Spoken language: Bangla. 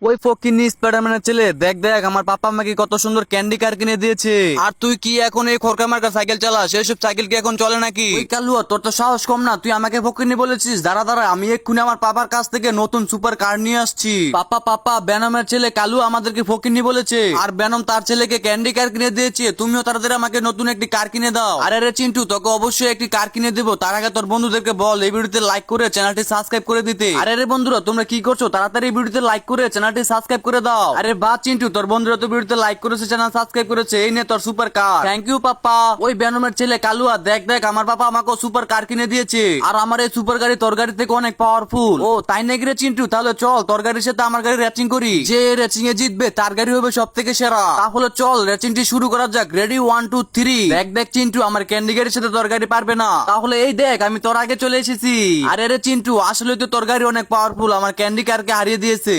ওই ফকিন্নি স্পাইডারম্যানের ছেলে, দেখ দেখ আমার পাপা আমাকে কত সুন্দর ক্যান্ডি কার কিনে দিয়েছে। আর তুই কি এখন এই খরকা মার্কা সাইকেল চালাস? এসব সাইকেল কি এখন চলে নাকি? ওই কালুয়া, তোর তো সাহস কম না, তুই আমাকে ফকিন্নি বলেছিস? দাঁড়া দাঁড়া, আমি এক্ষুনি আমার পাপার কাছ থেকে নতুন সুপার কার নিয়ে আসছি। পাপা পাপা, বেনমের ছেলে কালু আমাদেরকে ফকিন্নি বলেছে, আর বেনম তার ছেলেকে ক্যান্ডি কার কিনে দিয়েছে। তুমিও তাড়াতাড়ি আমাকে নতুন একটি কার কিনে দাও। আরে রে চিন্টু, তোকে অবশ্যই একটি কার কিনে দেবো। তার আগে তোর বন্ধুদেরকে বল এই ভিডিওতে লাইক করে চ্যানেলটি সাবস্ক্রাইব করে দিতে। আরে রে বন্ধুরা, তোমরা কি করছো? তাড়াতাড়ি এই ভিডিওতে লাইক করে চ্যানেলটি সাবস্ক্রাইব করে দাও। আরে বাহ চিন্টু, তোর বন্ধুরা তো ভিডিওতে লাইক করেছে, চ্যানেল সাবস্ক্রাইব করেছে, এই নে তোর super car. Thank you papa. ওই বেনমের ছেলে কালুয়া, দেখ দেখ আমার পাপা আমাকে সুপার কার কিনে দিয়েছে। আর আমার এই সুপার গাড়ি তোর গাড়ি থেকে অনেক পাওয়ারফুল। ও তাই নাকি রে চিন্টু? তাহলে চল তোর গাড়ির সাথে আমার গাড়ি রেচিং করি। যে রেচিং এ জিতবে তার গাড়ি হবে সব থেকে সেরা। তাহলে চল রেচিংটি শুরু করা যাক। রেডি 1 2 3। দেখ দেখ চিন্টু, আমার ক্যান্ডি গাড়ির সাথে তোর গাড়ি পারবে না। তাহলে এই দেখ আমি তোর আগে চলে এসেছি। আরে রে চিন্টু, আসলে তো তোর গাড়ি অনেক পাওয়ারফুল, আমার ক্যান্ডি কারকে হারিয়ে দিয়েছে।